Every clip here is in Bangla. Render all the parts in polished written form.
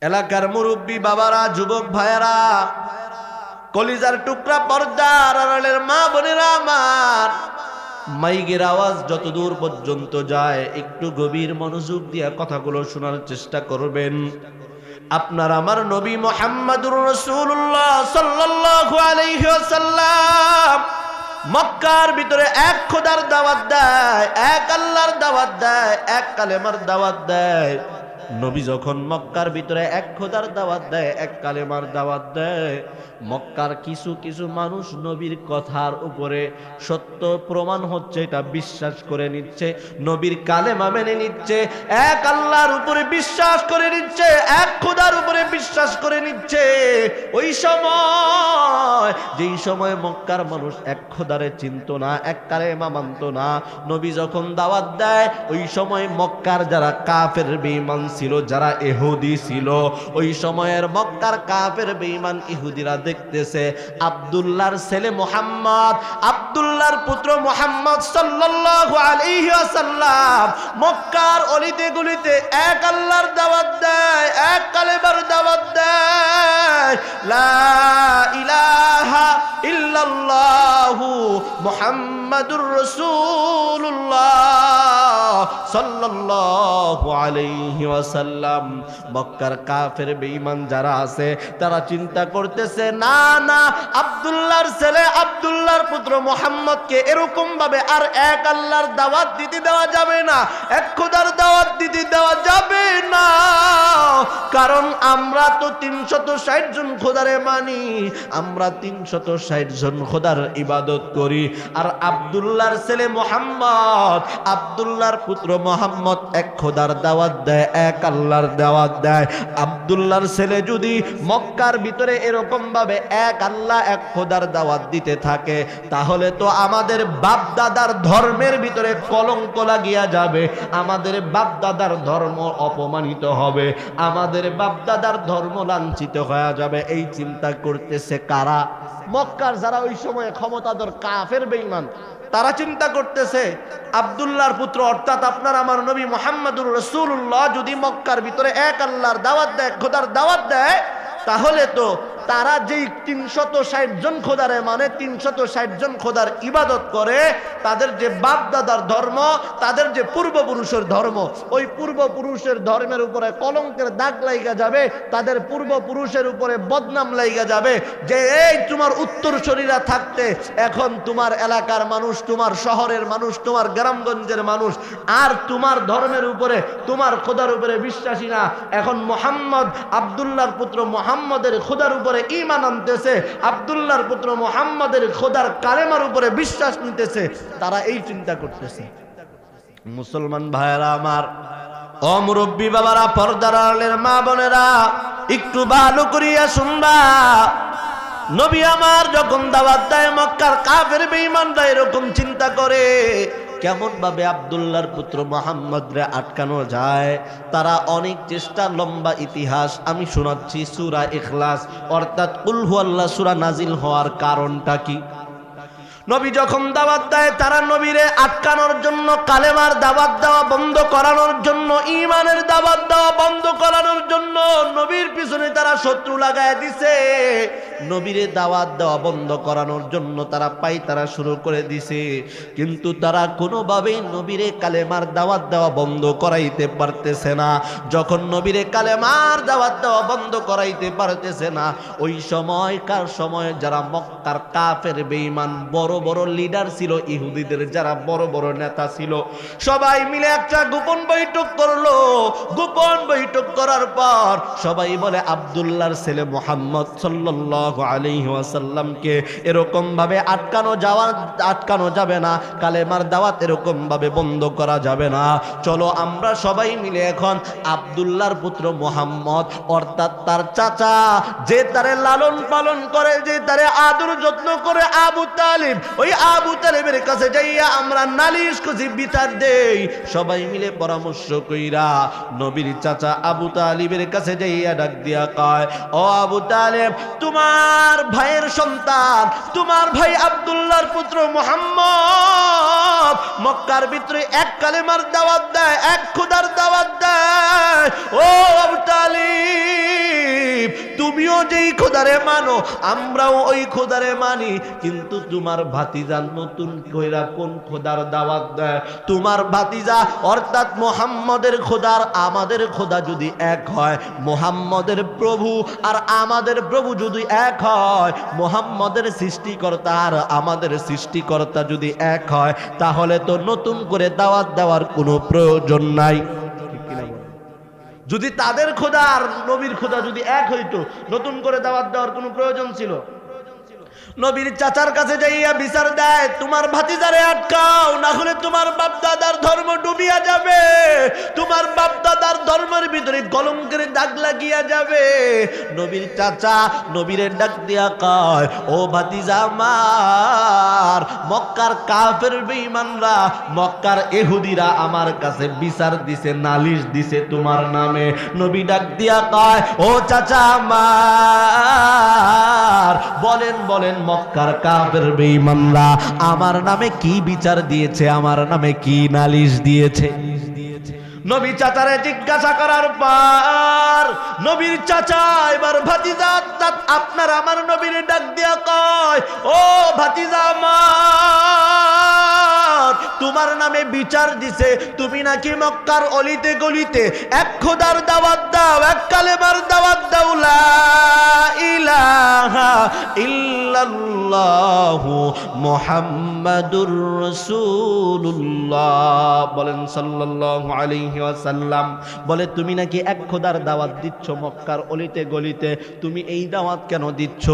এলাকার মুরব্বী বাবারা, যুবক ভাইয়েরা, কলিজার টুকরা, পর্দার আড়ালের মা বোনেরা আমার, মাইকের আওয়াজ যতদূর পর্যন্ত যায় একটু গভীর মনোযোগ দিয়ে কথাগুলো শোনার চেষ্টা করবেন। আপনার আমার নবী মুহাম্মদুর রাসূলুল্লাহ সাল্লাল্লাহু আলাইহি ওয়াসাল্লাম মক্কার ভিতরে এক খোদার দাওয়াত দেয়, এক আল্লাহর দাওয়াত দেয়, এক কালেমার দাওয়াত দেয়। নবী যখন মক্কার ভিতরে এক খোদার দাওয়াত দেয়, এক কালেমার দাওয়াত দেয়, মক্কার কিছু কিছু মানুষ নবীর কথার উপরে সত্য প্রমাণ হচ্ছে এটা বিশ্বাস করে নিচ্ছে, নবীর কালেমা মেনে নিচ্ছে, এক আল্লাহর উপরে বিশ্বাস করে নিচ্ছে, এক খোদার উপরে বিশ্বাস করে নিচ্ছে। ওই সময়, যেই সময় মক্কার মানুষ এক খোদারে চিনত না, এক কালেমা মানত না, নবী যখন দাওয়াত দেয়, ওই সময় মক্কার যারা কাফের বেঈমান ছিল, যারা ইহুদি ছিল, ওই সময়ের মক্কার কাফের বেঈমান ইহুদিরা দেখতেছে আব্দুল্লাহর ছেলে মুহাম্মদ, আব্দুল্লাহর পুত্র মুহাম্মদ সাল্লাল্লাহু আলাইহি ওয়াসাল্লাম মক্কার অলিতে গলিতে এক আল্লাহর দাওয়াত দেয়, এক কালেমার দাওয়াত দেয়, লা ইলাহা ইল্লাল্লাহু মুহাম্মাদুর রাসূলুল্লাহ সাল্লাল্লাহু আলাইহি ওয়াসাল্লাম। মক্কার কাফের বেঈমান যারা আছে তারা চিন্তা করতেছে, না না, আব্দুল্লাহর ছেলে, আব্দুল্লাহর পুত্র মুহাম্মদকে এরকম ভাবে আর এক আল্লাহর দাওয়াত দিতে দেওয়া যাবে না, এক খোদার দাওয়াত দিতে দেওয়া যাবে না, কারণ আমরা তো 360 জন খোদারে মানি, আমরা 360 জন খোদার ইবাদত করি। আর আব্দুল্লাহর ছেলে মুহাম্মদ, আব্দুল্লাহর পুত্র মুহাম্মদ এক খোদার দাওয়াত দেয়, এক আল্লাহর দাওয়াত দেয়। আব্দুল্লাহর ছেলে যদি মক্কার ভিতরে এরকম ভাবে এক আল্লাহ, এক খোদার দাওয়াত দিতে থাকে, তাহলে তো আমাদের বাপ দাদার ধর্মের ভিতরে কলঙ্ক লাগিয়া যাবে, আমাদের বাপ দাদার ধর্ম অপমানিত হবে, আমাদের বাপ দাদার ধর্ম লাঞ্ছিত হয়ে যাবে। এই চিন্তা করতেছে কারা? মক্কার যারা ওই সময়ে ক্ষমতাধর কাফের বেঈমান, তারা চিন্তা করতেছে আব্দুল্লাহর পুত্র অর্থাৎ আপনার আমার নবী মুহাম্মদুর রাসূলুল্লাহ যদি মক্কার ভিতরে এক আল্লাহর দাওয়াত দেয়, খোদার দাওয়াত দেয়, তাহলে তো তারা যেই 360 জন খোদারে মানে 360 জন খোদার ইবাদত করে, তাদের যে বাপ দাদার ধর্ম, তাদের যে পূর্বপুরুষের ধর্ম, ওই পূর্বপুরুষের ধর্মের উপরে কলঙ্কের দাগ লাইগা যাবে, তাদের পূর্বপুরুষের উপরে বদনাম লাইগা যাবে যে এই তোমার উত্তরসূরিরা থাকতে এখন তোমার এলাকার মানুষ, তোমার শহরের মানুষ, তোমার গ্রামগঞ্জের মানুষ আর তোমার ধর্মের উপরে, তোমার খোদার উপরে বিশ্বাসী না। এখন মুহাম্মদ, আব্দুল্লাহর পুত্র মুহাম্মদের খোদার উপরে ঈমান আনতেছে, আব্দুল্লাহর পুত্র মুহাম্মদের খোদার কালেমার উপরে বিশ্বাস নিতেছে। তারা এই চিন্তা করতেছে। মুসলমান ভাইয়েরা আমার, অমুরব্বী বাবারা, পর্দার আড়ালের মা বোনেরা, একটু ভালো করিয়া শুনবা। নবী আমার যখন দাওয়াত দেয়, মক্কার কাফের বেঈমানরা এরকম চিন্তা করে কেমন ভাবে আব্দুল্লাহর পুত্র মুহাম্মদরে আটকানো যায়। তারা অনেক চেষ্টা, লম্বা ইতিহাস আমি শোনাচ্ছি। সূরা ইখলাস অর্থাৎ কুল হুয়াল্লাহ সূরা নাজিল হওয়ার কারণটা কি? নবী যখন দাওয়াত দেয়, তারা নবীরে আটকানোর জন্য, কালেমার দাওয়াত দেওয়া বন্ধ করানোর জন্য, ঈমানের দাওয়াত দেওয়া বন্ধ করানোর জন্য নবীর পিছনে তারা শত্রু লাগায় দিছে। নবীরে দাওয়াত দেওয়া বন্ধ করানোর জন্য তারা পায়তারা শুরু করে দিছে, কিন্তু তারা কোনোভাবেই নবীরে কালেমার দাওয়াত দেওয়া বন্ধ করাইতে পারতেছে না। যখন নবীরে কালেমার দাওয়াত দেওয়া বন্ধ করাইতে পারতেছে না, ওই সময়কার সময় যারা মক্কার কাফের বেঈমান বড় বড় লিডার ছিল, ইহুদিদের যারা বড় বড় নেতা ছিল, সবাই মিলে একটা গোপন বৈঠক করলো। গোপন বৈঠক করার পর সবাই বলে আব্দুল্লাহর ছেলে মুহাম্মদ সাল্লাল্লাহু আলাইহি ওয়াসাল্লামকে এরকম ভাবে আটকানো যাবে না, কালেমার দাওয়াত এরকম ভাবে বন্ধ করা যাবে না। চলো আমরা সবাই মিলে এখন আব্দুল্লাহর পুত্র মুহাম্মদ অর্থাৎ তার চাচা, যে তারে লালন পালন করে, যে তারে আদর যত্ন করে, আবু তালিব, ওই আবু তালিবের কাছে যাইয়া আমরা নালিশ খুঁজি, বিচার দেই। সবাই মিলে পরামর্শ কইরা নবীর চাচা আবু তালিবের কাছে যাইয়া ডাক দিয়া কয়, ও আবু তালিব, তোমার ভাইয়ের সন্তান, তোমার ভাই আব্দুল্লাহর পুত্র মুহাম্মদ মক্কার ভিতরে এক কালেমার দাওয়াত দেয়, এক খোদার দাওয়াত দেয়। ও আবু তালিব, তুমিও যেই খোদারে মানো আমরাও ওই খোদারে মানি, কিন্তু তোমার ভাতিজা নতুন কইরা কোন খোদার দাওয়াত দেয়? তোমার ভাতিজা অর্থাৎ মুহাম্মদের খোদার আমাদের খোদা যদি এক হয়, মুহাম্মদের প্রভু আর আমাদের প্রভু যদি এক হয়, মুহাম্মদের সৃষ্টিকর্তা আর আমাদের সৃষ্টিকর্তা যদি এক হয়, তাহলে তো নতুন করে দাওয়াত দেওয়ার কোনো প্রয়োজন নাই। ঠিক কিনা বলেন? যদি তাদের খোদা আর নবীর খোদা যদি এক হইতো, নতুন করে দাওয়াত দেওয়ার কোনো প্রয়োজন ছিল? নবীর চাচার কাছে যাইয়া বিচার দেয়, তোমার ভাতিজারে আটকাও, না হলে তোমার বাপ দাদার ধর্ম ডুবিয়া যাবে, তোমার বাপ দাদার ধর্মের ভিতরে কলঙ্কের দাগ লাগিয়া যাবে। নবীর চাচা নবীরে ডাক দিয়া কয়, ও ভাতিজা আমার, মক্কার কাফের বেঈমানরা, মক্কার ইহুদিরা আমার কাছে বিচার দিছে, নালিশ দিছে তোমার নামে। নবী ডাক দিয়া কয়, ও চাচা আমার, বলেন বলেন মক্কার কাফের বেঈমানরা আমার নামে কি বিচার দিয়েছে, আমার নামে কি নালিশ দিয়েছে? নবী চাচারে জিজ্ঞাসা করার পর নবীর চাচা এবার ভাতিজা আপনার আমার নবীরে ডাক দিয়া কয়, ও ভাতিজা আমার, তোমার নামে বিচার দিছে, তুমি নাকি মক্কার অলিতে গলিতে এক খোদার দাওয়াত দাও, এক কালেমার দাওয়াত দাও, লা ইলাহা ইল্লাল্লাহু মুহাম্মাদুর রাসূলুল্লাহ, বলেন সাল্লাল্লাহু আলাইহি ওয়াসাল্লাম। বলে তুমি নাকি এক খোদার দাওয়াত দিচ্ছ মক্কার অলিতে গলিতে, তুমি এই দাওয়াত কেন দিচ্ছ?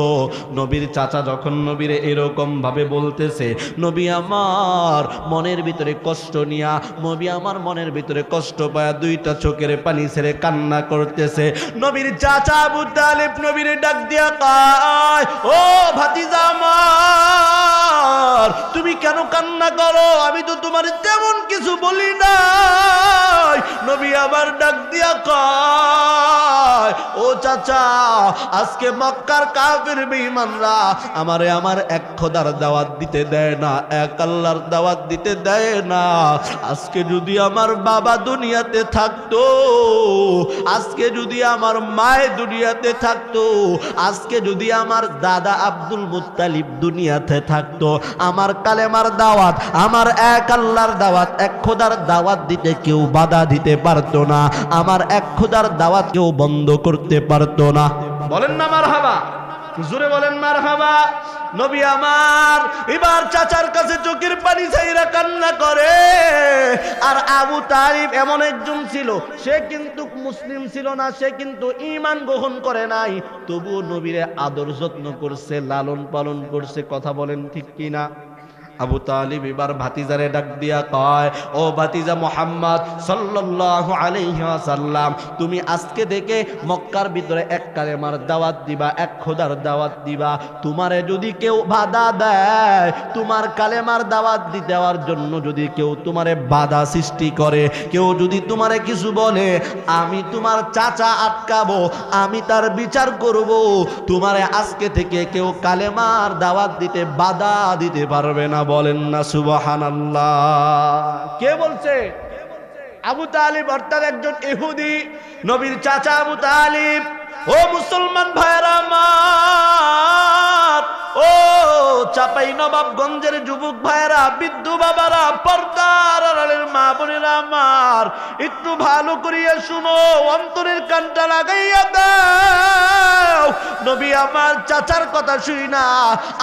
নবীর চাচা যখন নবীরে এরকম ভাবে বলতেছে, নবী আমার মনের ভিতরে কষ্ট নিয়া, নবী আমার মনের ভিতরে কষ্ট পায়া দুইটা চোখের পানি ছেড়ে কান্না করতেছে। নবীর চাচা আবু তালিব নবীরে ডাক দিয়া কয়, ও ভাতিজা আমার, তুমি কেন কান্না করো? আমি তো তোমার তেমন কিছু বলি নাই। নবী আবার ডাক দিয়া কয়, ও চাচা, আজকে মক্কার কাফির বেঈমানরা আমারে আমার এক খোদার দাওয়াত দিতে দেয় না, এক আল্লাহর দাওয়াত দিতে দেয় না। আজকে যদি আমার বাবা দুনিয়াতে থাকতো, আজকে যদি আমার মায়ে দুনিয়াতে থাকতো, আজকে যদি আমার দাদা আব্দুল মুত্তালিব দুনিয়াতে থাকতো, আমার কালেমার দাওয়াত, আমার এক আল্লাহর দাওয়াত, এক খোদার দাওয়াত দিতে কেউ বাধা দিতে পারতো না, আমার এক খোদার দাওয়াত কেউ বন্ধ করতে পারতো না। বলেন না মারহাবা, জোরে বলেন মারহাবা। নবী আমার এবার চাচার কাছে চোখের পানি ছাইরা কান্না করে। আর আবু তালিব এমন একজন ছিল, সে কিন্তু মুসলিম ছিল না, সে কিন্তু ঈমান গ্রহণ করে নাই, তবুও নবীরে আদর যত্ন করছে, লালন পালন করছে। কথা বলেন ঠিক কিনা? আবু তালিব এবার ভাতিজারে ডাক দিয়া কয়, ও ভাতিজা মুহাম্মদ সাল্লাল্লাহু আলাইহি ওয়াসাল্লাম, তুমি আজকে থেকে মক্কার ভিতরে এক কালেমার দাওয়াত দিবা, এক খোদার দাওয়াত দিবা। তোমারে যদি কেউ বাধা দেয়, তোমার কালেমার দাওয়াত দেওয়ার জন্য যদি কেউ তোমারে বাধা সৃষ্টি করে, কেউ যদি তোমারে কিছু বলে, আমি তোমার চাচা আটকাবো, আমি তার বিচার করব। তোমারে আজকে থেকে কেউ কালেমার দাওয়াত দিতে বাধা দিতে পারবে না। বলেন না সুবহানাল্লাহ। কে বলছে? আবু তালিব অর্থাৎ একজন ইহুদি, নবীর চাচা আবু তালিব। ও মুসলমান ভাইরা আমার, ও চাপাই নবাবগঞ্জের যুবক ভাইরা, বৃদ্ধ বাবারা, পর্দার আড়ালের মা বোনেরা আমার, একটু ভালো করিয়া শুনো, অন্তরের কানটা লাগাইয়া দাও। নবী আমার চাচার কথা শুই না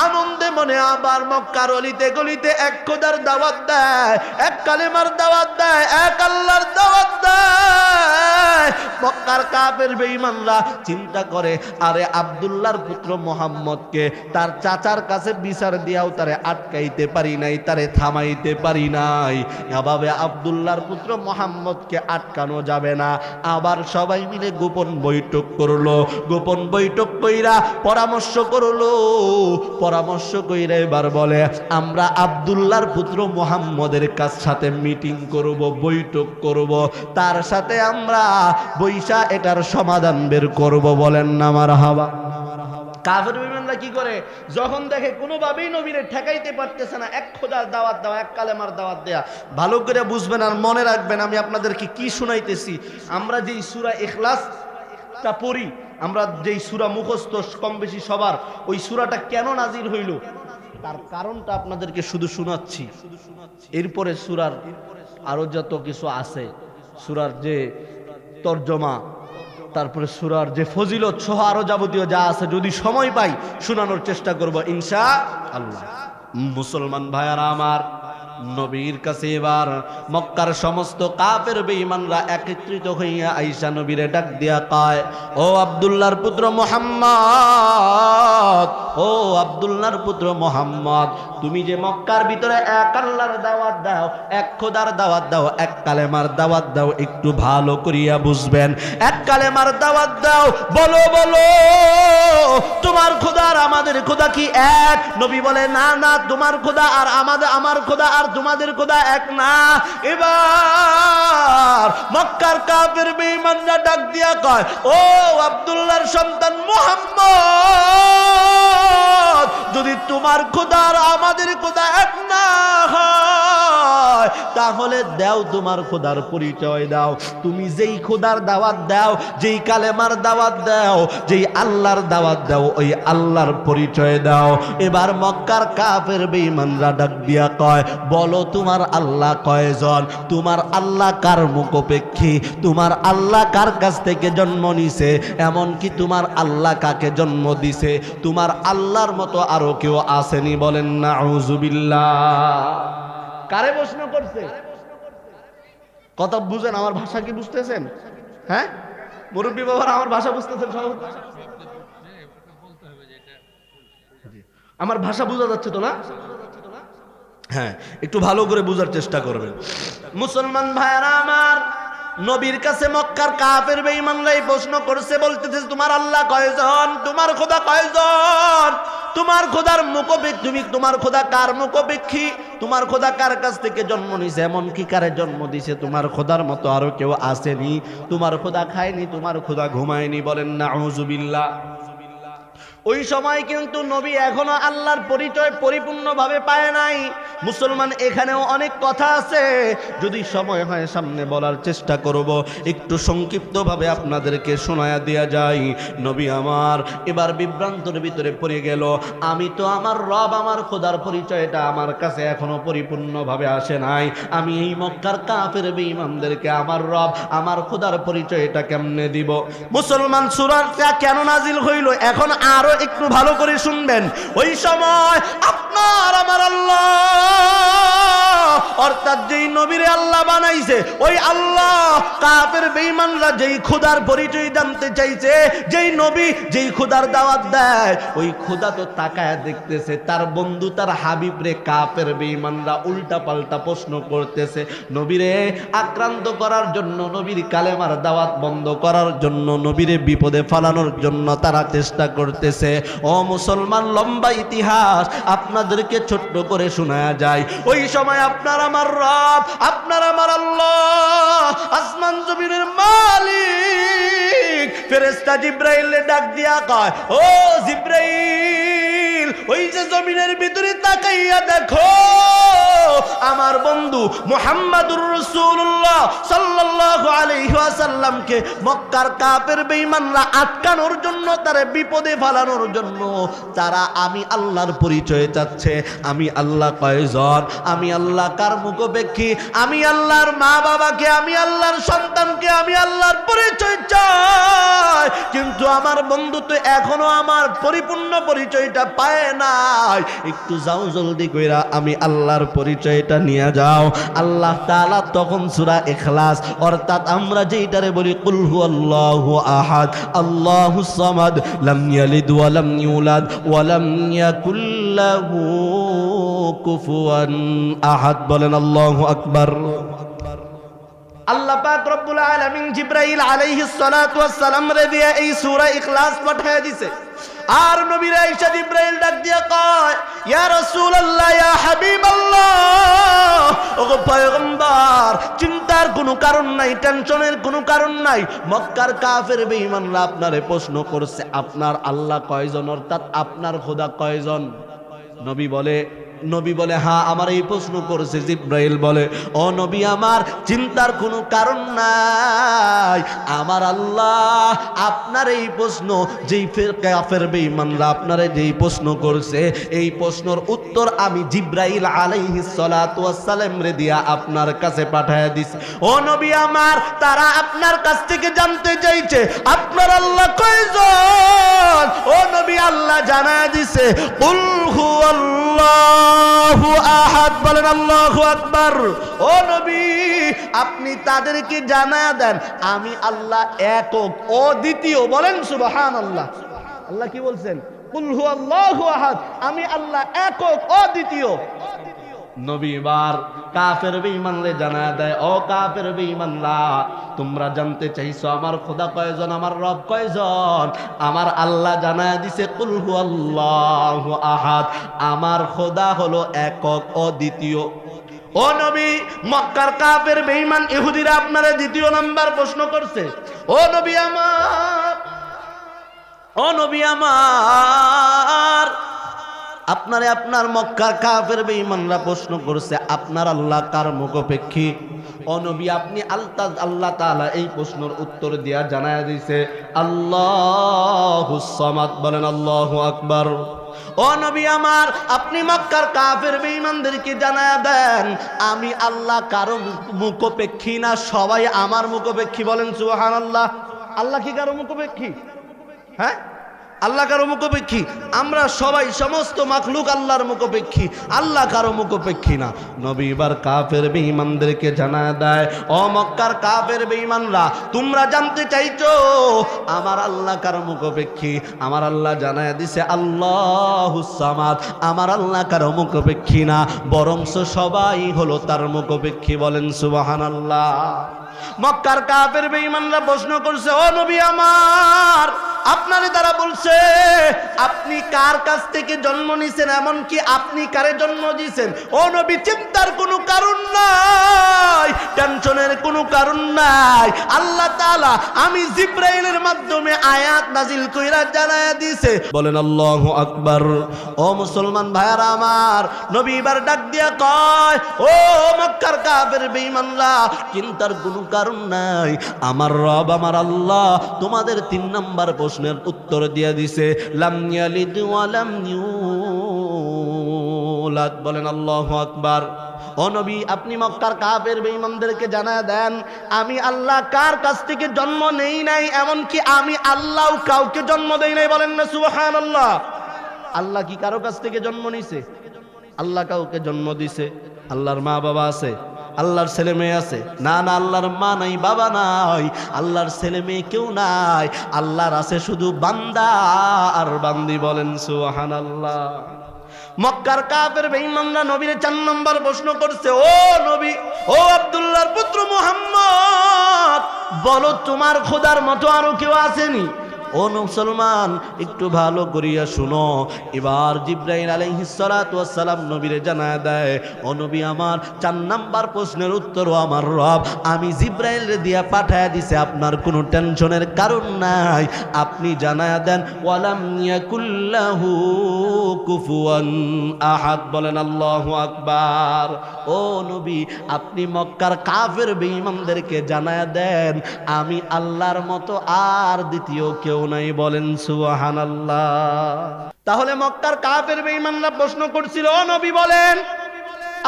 আনন্দে মনে আবার মক্কার অলিতে গলিতে এক খোদার দাওয়াত দেয়, এক কালেমার দাওয়াত দেয়, এক আল্লাহর দাওয়াত দেয়। মক্কার কাফের বেঈমানরা চিন্তা করে, আরে আব্দুল্লাহর পুত্র মুহাম্মদকে তার চাচার কাছে বিচার দিয়াও তারে আটকাইতে পারি নাই, তারে থামাইতে পারি নাই, এভাবে আব্দুল্লাহর পুত্র মুহাম্মদকে আটকানো যাবে না। আবার সবাই মিলে গোপন বৈঠক করলো, গোপন বৈঠক কইরা পরামর্শ করলো, পরামর্শ কইরা এবার বলে, আমরা আব্দুল্লাহর পুত্র মুহাম্মদের সাথে মিটিং করব, বৈঠক করব, তার সাথে আমরা বৈশা এটার সমাধান বের করব। বলেন না মারহাবা। কাফের বেঈমানরা কি করে? যখন দেখে কোনোভাবেই নবীরে ঠেকাইতে পারতেছে না, এক খোদার দাওয়াত দেওয়া, এক কালেমার দাওয়াত দেয়া। ভালো করে বুঝবেন আর মনে রাখবেন, আমি আপনাদেরকে কি শুনাইতেছি। আমরা যেই সূরা ইখলাসটা পড়ি, আমরা যেই সূরা মুখস্থ কম বেশি সবার, ওই সূরাটা কেন নাজিল হইল তার কারণটা আপনাদেরকে শুধু শোনাচ্ছি। এরপরে সূরার আরো যত কিছু আছে, সূরার যে তরজমা, তারপরে সূরার যে ফজিলত সহ আরো যাবতীয় যা আছে যদি সময় পাই শোনানোর চেষ্টা করব ইনশাআল্লাহ। মুসলমান ভাইয়ারা আমার, নবীর কাছে এবার মক্কার সমস্ত কাফের বেঈমানরা একত্রিত হইয়া আয়েশা নবীরে ডাক দিয়া কয়, ও আব্দুল্লাহর পুত্র মুহাম্মদ, ও আব্দুল্লাহর পুত্র মুহাম্মদ, তুমি যে মক্কার ভিতরে এক আল্লাহর দাওয়াত দাও, এক খোদার দাওয়াত দাও, এক কালেমার দাওয়াত দাও, একটু ভালো করিয়া বুঝবেন। এক কালেমার দাওয়াত দাও, বলো বলো তোমার খোদা আর আমাদের খোদা কি এক? নবী বলে না না, তোমার খোদা আর আমার খোদা আর তোমাদের খোদা এক না। এবার মক্কার কাফের বেঈমানরা ডাক দিয়া কয়, ও আব্দুল্লাহর সন্তান মুহাম্মদ, যদি তোমার খোদা আর আমাদের খোদা এক না হয় তাহলে দাও তোমার খোদার পরিচয় দাও। তুমি যেই খোদার দাওয়াত দাও, যেই কালেমার দাওয়াত দাও, যেই আল্লাহর দাওয়াত দাও, ওই আল্লাহর পরিচয় দাও। এবার মক্কার কাফের বেঈমানরা ডাক দিয়া কয়, বলো তোমার আল্লাহ কয়জন? তোমার আল্লাহ কার মুখাপেক্ষী? তোমার আল্লাহ কার কাছ থেকে জন্ম নিছে? এমনকি তোমার আল্লাহ কাকে জন্ম দিছে? তোমার আল্লাহর মতো আরো কেউ আসেনি? বলেন নাউজুবিল্লাহ। কারে প্রশ্ন করছে? কথা বুঝেন? আমার ভাষা কি বুঝতেছেন? হ্যাঁ মুরব্বী বাবার, আমার ভাষা বুঝতেছেন? আমার ভাষা বোঝা যাচ্ছে তো না? হ্যাঁ, একটু ভালো করে বোঝার চেষ্টা করবেন। মুসলমান ভাইয়ারা আমার, নবীর কাছে মক্কার কাফের বেঈমানরা এই প্রশ্ন করছে, বলতেছে তোমার আল্লাহ কয়জন? তোমার খোদা কয়জন? তোমার খোদার মুখাপেক্ষী, তুমি তোমার খোদা কার মুখাপেক্ষী? তোমার খোদা কার কাছ থেকে জন্ম নিছে? এমন কি কারে জন্ম দিছে? তোমার খোদার মতো আরো কেউ আসেনি? তোমার খোদা খায়নি? তোমার খোদা ঘুমায়নি? বলেন নাউজুবিল্লাহ। ওই সময় কিন্তু নবী এখনো আল্লাহর পরিচয় পরিপূর্ণভাবে পায় নাই। মুসলমান, এখানেও অনেক কথা আছে, যদি সময় হয় সামনে বলার চেষ্টা করব। একটু সংক্ষিপ্তভাবে আপনাদেরকে শোনায়া দেয়া যায়। নবী আমার এবার বিভ্রান্তর ভিতরে পড়ে গেল। আমি তো আমার রব, আমার খোদার পরিচয়টা আমার কাছে এখনো পরিপূর্ণভাবে আসে নাই। আমি এই মক্কার কাফের বেঈমানদেরকে আমার রব, আমার খোদার পরিচয়টা কেমনে দিব? মুসলমান, সূরাটা কেন নাজিল হইল এখন আরো একটু ভালো করে শুনবেন। ওই সময় আপনার আমার আল্লাহ, অর্থাৎ যেই নবীরে আল্লাহ বানাইছে, ওই আল্লাহ কাফের বেঈমানরা যেই খোদার পরিচয় জানতে চাইছে, যেই নবী যেই খোদার দাওয়াত দেয়, ওই খোদা তো তাকায় দেখতেছে তার বন্ধু, তার হাবিব রে কাফের বেঈমানরা উল্টা পাল্টা প্রশ্ন করতেছে। নবীরে আক্রান্ত করার জন্য, নবীর কালেমার দাওয়াত বন্ধ করার জন্য, নবীরে বিপদে ফালানোর জন্য তারা চেষ্টা করতেছে। ও মুসলমান, লম্বা ইতিহাস আপনাদেরকে ছোট্ট করে শোনায়া যায়। ওই সময় আপনার আমার রব, আপনার আমার আল্লাহ, আসমান জমিনের মালিক ফেরেশতা জিবরাইলে ডাক দিয়া কয়, ও জিবরাইল, ওই যে জমিনের ভিতরে তাকাইয়া দেখো, আমার বন্ধু মুহাম্মাদুর রাসূলুল্লাহ সাল্লাল্লাহু আলাইহি ওয়াসাল্লামকে মক্কার কাফের বেঈমানরা আটকানোর জন্য, তারে বিপদে ফালানোর জন্য তারা আমি আল্লাহর পরিচয় চাচ্ছে। আমি আল্লাহ কয়জন? আমি আল্লাহ কার মুখাপেক্ষী? আমি আল্লাহর মা বাবাকে, আমি আল্লাহর সন্তানকে, আমি আল্লাহর পরিচয় চাই। কিন্তু আমার বন্ধু তো এখনো আমার পরিপূর্ণ পরিচয়টা পায় নাই। একটু যাও জলদি কইরা আমি আল্লাহর পরিচয়টা নিয়ে যাও। আল্লাহ তাআলা তখন সূরা ইখলাস, অর্থাৎ আমরা যেইটারে বলি কুল হুয়াল্লাহু আহাদ আল্লাহুস সামাদ লাম ইয়ালিদ ওয়া লাম ইউলাদ ওয়া লাম ইয়াকুল লাহু কুফুয়ান আহাদ। বলেন আল্লাহু আকবার। আল্লাহ পাক রব্বুল আলামিন জিবরাইল আলাইহিস সালাতু ওয়াস সালাম রে দিয়ে এই সূরা ইখলাস পাঠিয়ে দিয়েছে। আর নবীর আয়েশা জিবরাইল ডাক দিয়া কয়, ইয়া রাসূলুল্লাহ, ইয়া হাবিবাল্লাহ, ওগো পয়গম্বর, চিন্তার কোনো কারণ নাই, টেনশনের কোনো কারণ নাই। মক্কার কাফের বেঈমানরা আপনারে প্রশ্ন করছে আপনার আল্লাহ কয়জন, অর্থাৎ আপনার খোদা কয়জন? নবী বলে নবী বলে, হ্যাঁ আমার এই প্রশ্ন করেছে। জিব্রাইল বলে, ও নবী আমার, চিন্তার কোনো কারণ নাই। আমার আল্লাহ আপনার এই প্রশ্ন, যেই কাফের বেঈমানরা আপনারে যেই প্রশ্ন করছে, এই প্রশ্নের উত্তর আমি জিব্রাইল আলাইহিস সালাতু ওয়াস সালাম রে দিয়া আপনার কাছে পাঠায়া দিছি। ও নবী আমার, তারা আপনার কাছ থেকে জানতে চাইছে আপনার আল্লাহ কয়জন। ও নবী, আল্লাহ জানায়া দিছে, কুল হুয়াল্লাহু আহাদ। বলেন আল্লাহু আকবার। ও নবী, আপনি তাদেরকে জানায়া দেন আমি আল্লাহ একক, অদ্বিতীয়। বলেন সুবহানাল্লাহ। আল্লাহ কি বলছেন? কুল হুয়াল্লাহু আহাদ, আমি আল্লাহ একক, অদ্বিতীয়। নবী এবার কাফের বেঈমানরে জানায়া দেয়, ও কাফের বেঈমানরা, তোমরা জানতে চাইছো আমার খোদা কয়জন, আমার রব কয়জন। আমার আল্লাহ জানায়া দিছে, কুল হুয়াল্লাহু আহাদ, আমার খোদা হলো একক, অদ্বিতীয়। ও নবী, মক্কার কাফের বেঈমান ইহুদিরা আপনারা দ্বিতীয় নাম্বার প্রশ্ন করছে। ও নবী আমার, ও নবী আমার, আপনারে আপনার মক্কার কাফের বেঈমানরা প্রশ্ন করছে আপনার আল্লাহ কার মুখাপেক্ষী। ও নবী, আপনি আল্লাহ তাআলা এই প্রশ্নের উত্তর দিয়া জানায়া দিয়েছে আল্লাহুস সামাদ। বলেন আল্লাহু আকবার। ও নবী আমার, আপনি মক্কার কাফের বেঈমানদেরকে জানায়া দেন আমি আল্লাহ কারো মুখাপেক্ষী না, সবাই আমার মুখাপেক্ষী। বলেন সুবহানাল্লাহ। আল্লাহ কি কারো মুখাপেক্ষী? হ্যাঁ, আল্লাহ কারো মুখাপেক্ষী? আমরা সবাই, সমস্ত মাখলুক আল্লাহর মুখাপেক্ষী, আল্লাহ কারো মুখাপেক্ষী না। নবী এবার কাফের বেঈমানদেরকে জানায় দেয়, ও মক্কার কাফের বেঈমানরা, তোমরা জানতে চাইছো আমার আল্লাহ কারো মুখাপেক্ষী। আমার আল্লাহ জানায় দিছে আল্লাহুস সামাদ, আমার আল্লাহ কারো মুখাপেক্ষী না, বরংস সবাই হলো তার মুখাপেক্ষী। বলেন সুবহানাল্লাহ। মক্কার কাফের বেঈমানরা প্রশ্ন করছে, ও নবী আমার, আপনারে তারা বলছে আপনি কার কাছ থেকে জন্ম নিছেন, এমনকি আপনি কারে জন্ম দিয়েছেন। ও নবী, চিন্তার কোনো কারণ নাই, টেনশনের কোনো কারণ নাই। আল্লাহ তাআলা আমি জিব্রাইলের মাধ্যমে আয়াত নাজিল কইরা জানায়া দিয়েছে। বলেন আল্লাহু আকবার। ও মুসলমান ভাইয়ারা আমার, নবী এবার ডাক দিয়া কয়, ও মক্কার কাফের বেঈমানরা, চিন্তার কোনো কারণ নাই। আমার রব, আমার আল্লাহ তোমাদের 3 নাম্বার প্রশ্নের উত্তর দিয়ে দিছে, লাম ইয়ালিদ ওয়া লাম ইউলাদ। বলেন আল্লাহু আকবার। ও নবী, আপনি মক্কার কাফের বেঈমানদেরকে জানায় দেন আমি আল্লাহ কার কাছ থেকে জন্ম নেই নাই, এমনকি আমি আল্লাহ কাউকে জন্ম দেই নাই। বলেন না সুবহানাল্লাহ। আল্লাহ কি কারো কাছ থেকে জন্ম নিছে? আল্লাহ কাউকে জন্ম দিছে? আল্লাহর মা বাবা আছে? আল্লাহর ছেলে মেয়ে আছে? না না, আল্লাহর মা নাই, বাবা নাই, আল্লাহর ছেলে মেয়ে কেউ নাই। আল্লাহর আছে শুধু বান্দা আর বান্দি। বলেন সুবহানাল্লাহ। মক্কার কাফের বেঈমানরা নবীর 4 নম্বর প্রশ্ন করছে, ও নবী, ও আব্দুল্লাহর পুত্র মুহাম্মদ, বলো তোমার খোদার মতো আরো কেউ আসেনি? ও মুসলমান, একটু ভালো করিয়া শুনো। এবার জিব্রাইল আলাইহিস সালাতু ওয়াস সালাম নবীরে জানায় দেয়, ও নবী আমার, 4 নাম্বার প্রশ্নের উত্তরও আমার রব আমি জিব্রাইলরে দিয়া পাঠায়া দিছে, আপনার কোনো টেনশনের কারণ নাই। আপনি জানায়া দেন ওয়ালাম ইয়াকুল্লাহু কুফুয়ান আহাদ। বলেন আল্লাহু আকবার। ও নবী, আপনি মক্কার কাফের বেঈমানদেরকে জানায়া দেন আমি আল্লাহর মতো আর দ্বিতীয় কেউ নাই। বলেন সুবহানাল্লাহ। তাহলে মক্কার কাফের বেঈমানরা প্রশ্ন করছিল, ও নবী বলেন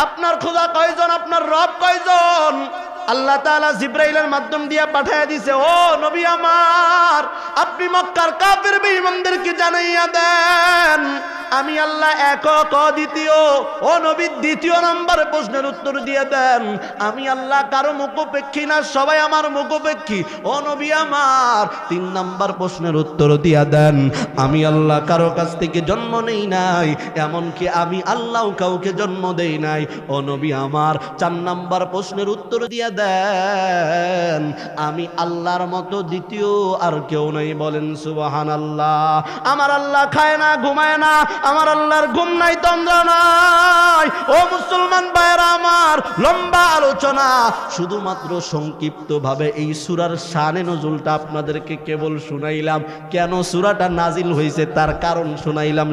আপনার খোদা কয়জন, আপনার রব কয়জন? আল্লাহ তাআলা জিব্রাইলের মাধ্যম দিয়ে পাঠিয়ে দিয়েছে, ও নবী আমার, আপনি মক্কার কাফের বেঈমানদেরকে জানাইয়া দেন আমি আল্লাহ একক, অদ্বিতীয়। ও নবী, 2 নম্বর প্রশ্নের উত্তর দিয়ে দেন আমি আল্লাহ কারো মুখাপেক্ষী না, সবাই আমার মুখাপেক্ষী। ও নবী আমার, 3 নম্বর প্রশ্নের উত্তর দিয়া দেন আমি আল্লাহ কারো কাছ থেকে জন্ম নেই নাই, এমনকি আমি আল্লাহ কাউকে জন্ম দেই নাই। ও নবী আমার, 4 নম্বর প্রশ্নের উত্তর দিয়া দেন আমি আল্লাহর মতো দ্বিতীয় আর কেউ নাই। বলেন সুবহানাল্লাহ। আমার আল্লাহ খায় না, ঘুমায় না, আমার আল্লাহর ঘুম নাই, তন্দ্রা নাই। ও মুসলমান ভাইরা আমার, লম্বা আলোচনা, শুধুমাত্র সংক্ষিপ্ত ভাবে এই সূরার শানে নজুলটা আপনাদেরকে কেবল শুনাইলাম। কেন সূরাটা নাজিল হয়েছে তার কারণ শুনাইলাম।